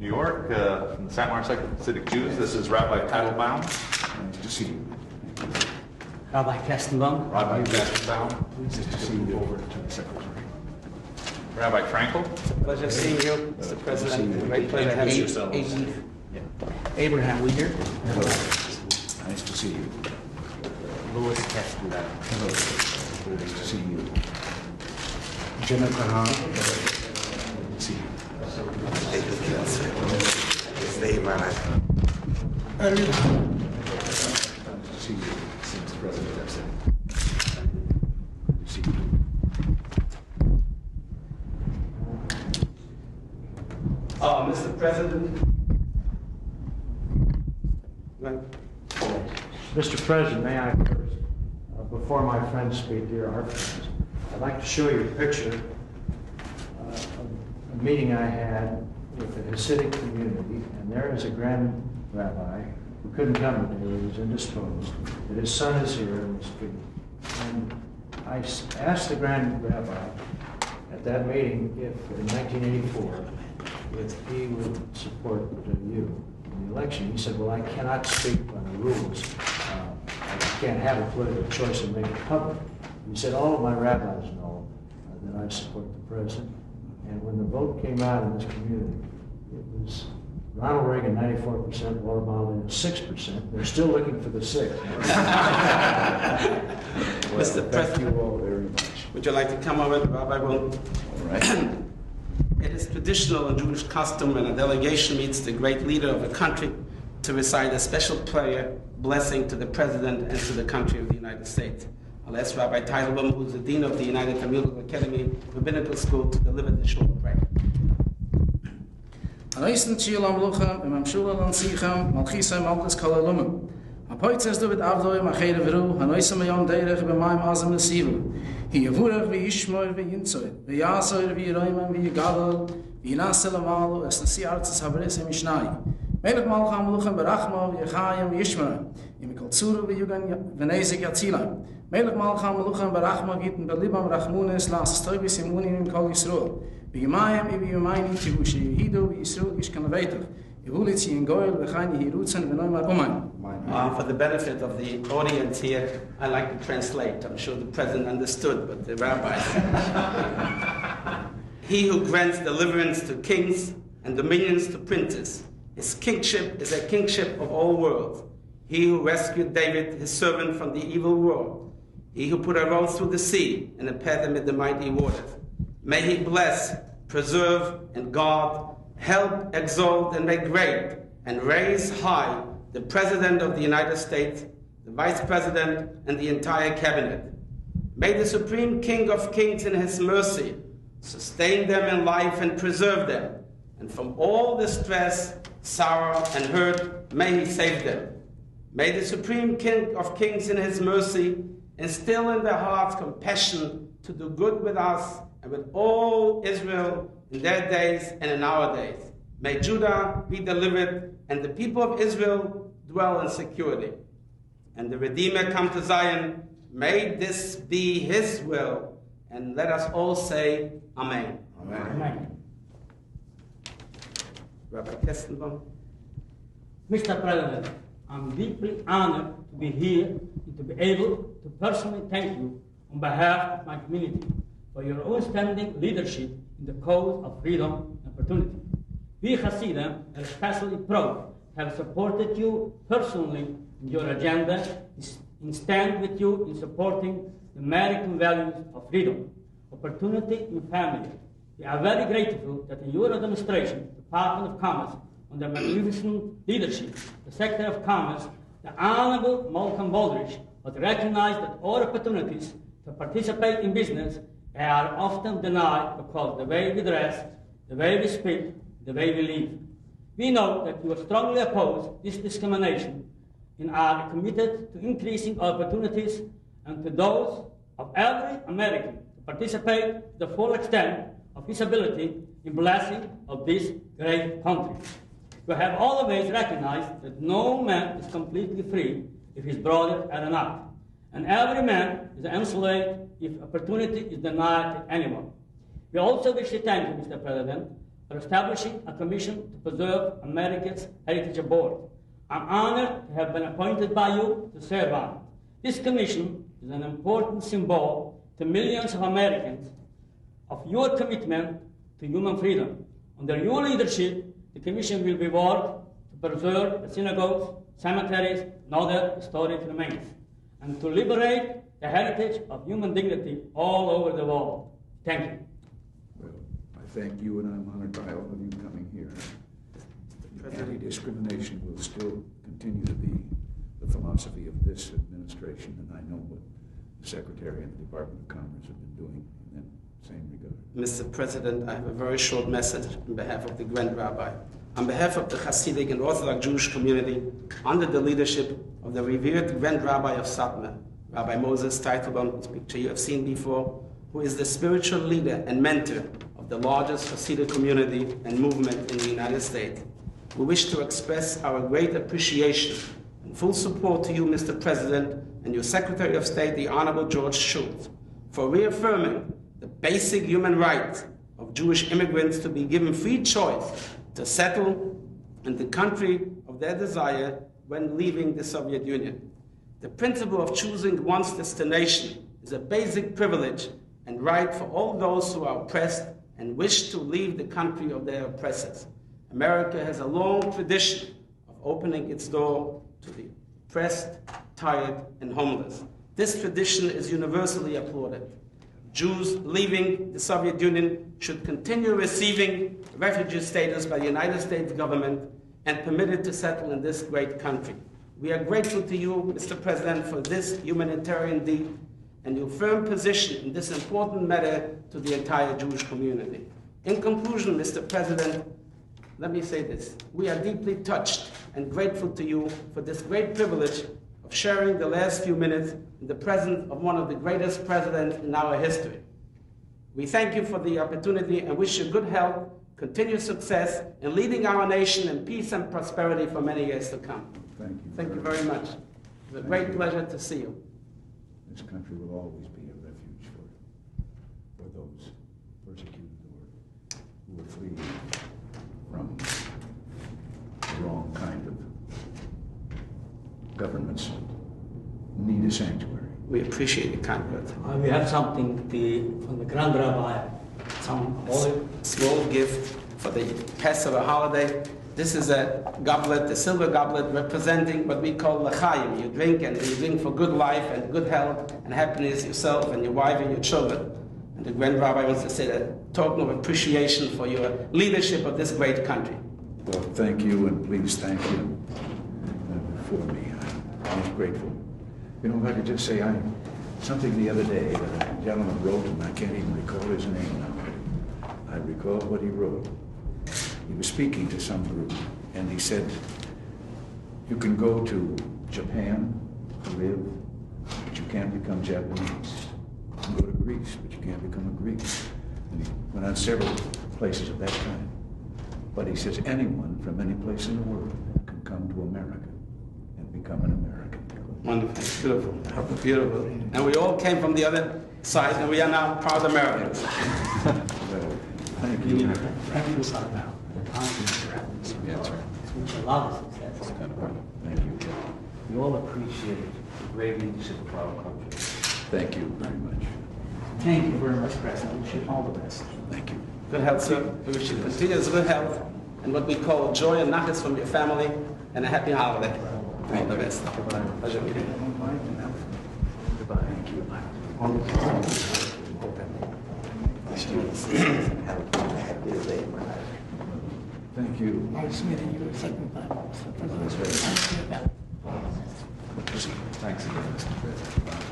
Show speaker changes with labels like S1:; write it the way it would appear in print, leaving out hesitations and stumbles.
S1: New York, from the St. Martin Hasidic Jews. This is Rabbi Teitelbaum.
S2: Nice to see you.
S3: Rabbi Kestenbaum.
S1: Rabbi Kestenbaum.
S2: Nice to see you over to the secretary.
S1: Rabbi Frankel.
S3: Pleasure seeing you, Mr. President. Great pleasure having you. Abraham Weeder.
S2: Hello. Nice to see you.
S3: Louis Kestenbaum.
S2: Hello. Nice to see you.
S3: Jennifer Hahn.
S2: Good to see you. Nice to see you, since President Epstein. Good to see you.
S3: Mr. President.
S4: Mr. President, may I first, before my friends speak, dear our friends, I'd like to show you a picture of a meeting I had with the Hasidic community, and there is a grand rabbi who couldn't come today, he was indisposed, but his son is here in the street. And I asked the grand rabbi at that meeting if, in 1984, if he would support you in the election. He said, well, I cannot speak on the rules. I can't have a political choice and make it public. He said, all of my rabbis know that I support the president. And when the vote came out in this community, it was Ronald Reagan 94%, Walter Mondale 6%. They're still looking for the 6th.
S3: Mr.
S2: Thank you all very much.
S3: Would you like to come over, Rabbi Will?
S2: All right.
S3: It is traditional in Jewish custom when a delegation meets the great leader of the country to recite a special prayer, blessing to the President and to the country of the United States. I'll ask Rabbi Teitelbaum, who's the Dean of the United Talmudic Academy Rabbinical School, to deliver the short prayer.
S5: Anoisen Chilam Luchem, Mamshula Lansichem, Malchisem, Malchus Kalalumim. Apoitzes David Avdoi, Machere Veru, Hanoisem Yom Derech, Bemaim Azam Nesivu. He Yavurach, Vishmoy, Vinsoy, Vyasoy, Viroiman, Vigadol, Vinaselamal, as the Sea Arts Habres and Mishnai. Melech Malcham Luchem, Berachmo, Yechayim, Yishmer, Imikotsuru, Vyugan, Venezik Yatzila. Melech Malcham Luchem, Berachmo, Gitten, Belibam, Rachmunes, Las Stoibis, Imunim, Kol Yisroel. Bimayim, Ibimayim, Tibushi, Hido, Yisroel, Ishkanavetach. For
S3: the benefit of the audience here, I like to translate. I'm sure the President understood, but the rabbi. He who grants deliverance to kings and dominions to princes. His kingship is a kingship of all worlds. He who rescued David, his servant, from the evil world. He who put a road through the sea and a path amid the mighty waters. May he bless, preserve, and guard, help, exalt, and make great, and raise high the President of the United States, the Vice President, and the entire Cabinet. May the Supreme King of Kings in his mercy sustain them in life and preserve them, and from all distress, sorrow, and hurt, may he save them. May the Supreme King of Kings in his mercy instill in their hearts compassion to do good with us and with all Israel in their days and in our days. May Judah be delivered and the people of Israel dwell in security. And the Redeemer come to Zion. May this be his will. And let us all say Amen.
S2: Amen.
S3: Amen. Rabbi Kestenbaum.
S6: Mr. President, I'm deeply honored to be here and to be able to personally thank you on behalf of my community for your outstanding leadership in the cause of freedom and opportunity. We Hasidim are especially proud to have supported you personally in your agenda and stand with you in supporting the American values of freedom, opportunity, and family. We are very grateful that in your administration, the Department of Commerce, under magnificent leadership, the Secretary of Commerce, the Honorable Malcolm Baldrige, has recognized that all opportunities to participate in business are often denied because the way we dress, the way we speak, the way we live. We know that you strongly oppose this discrimination and are committed to increasing opportunities and to those of every American to participate to the full extent of his ability in blessing of this great country. You have always recognized that no man is completely free if his brothers are not, and every man is enslaved if opportunity is denied to anyone. We also wish to thank you, Mr. President, for establishing a commission to preserve America's Heritage Board. I'm honored to have been appointed by you to serve on it. This commission is an important symbol to millions of Americans of your commitment to human freedom. Under your leadership, the commission will be worked to preserve the synagogues, cemeteries, and other historic remains, and to liberate the heritage of human dignity all over the world. Thank you.
S2: Well, I thank you, and I'm honored by all of you coming here. Anti-discrimination will still continue to be the philosophy of this administration, and I know what the Secretary and the Department of Commerce have been doing in that same regard.
S3: Mr. President, I have a very short message on behalf of the Grand Rabbi. On behalf of the Hasidic and Orthodox Jewish community, under the leadership of the revered Grand Rabbi of Satmar, Rabbi Moses Teitelbaum, whose picture you have seen before, who is the spiritual leader and mentor of the largest Hasidic community and movement in the United States. We wish to express our great appreciation and full support to you, Mr. President, and your Secretary of State, the Honorable George Shultz, for reaffirming the basic human right of Jewish immigrants to be given free choice to settle in the country of their desire when leaving the Soviet Union. The principle of choosing one's destination is a basic privilege and right for all those who are oppressed and wish to leave the country of their oppressors. America has a long tradition of opening its door to the oppressed, tired, and homeless. This tradition is universally applauded. Jews leaving the Soviet Union should continue receiving refugee status by the United States government and permitted to settle in this great country. We are grateful to you, Mr. President, for this humanitarian deed and your firm position in this important matter to the entire Jewish community. In conclusion, Mr. President, let me say this. We are deeply touched and grateful to you for this great privilege of sharing the last few minutes in the presence of one of the greatest presidents in our history. We thank you for the opportunity and wish you good health, continued success in leading our nation in peace and prosperity for many years to come.
S2: Thank you.
S3: Thank you very much. It's a great pleasure to see you.
S2: This country will always be a refuge for those persecuted or who are fleeing from the wrong kind of governments need a sanctuary.
S3: We appreciate your kind words.
S6: We have something from the Grand Rabbi, some olive.
S3: Small gift for the Passover holiday. This is a goblet, a silver goblet, representing what we call l'chaim. You drink, and you drink for good life and good health and happiness yourself and your wife and your children. And the Grand Rabbi wants to say a token of appreciation for your leadership of this great country.
S2: Well, thank you, and please thank him for me. I'm grateful. You know, if I could just say, something the other day that a gentleman wrote, and I can't even recall his name now. I recall what he wrote. He was speaking to some group, and he said, you can go to Japan to live, but you can't become Japanese. You can go to Greece, but you can't become a Greek. And he went on several places of that kind. But he says, anyone from any place in the world can come to America and become an American.
S3: Wonderful, beautiful, beautiful. And we all came from the other side, and we are now proud Americans.
S2: Thank you.
S6: Thank you, sir.
S2: Yeah, that's right.
S6: It's a lot of success.
S2: Thank you.
S7: We all appreciate the great leadership of our country.
S2: Thank you very much.
S5: Thank you very much, President. We wish you all the best.
S2: Thank you.
S3: Good health, sir. We wish you continuous good health and what we call joy and nachas from your family, and a happy holiday. All the best. Pleasure meeting you.
S7: Goodbye. Thank you.
S2: Thank you.
S5: Nice meeting you.
S2: Thanks again, Mr. President.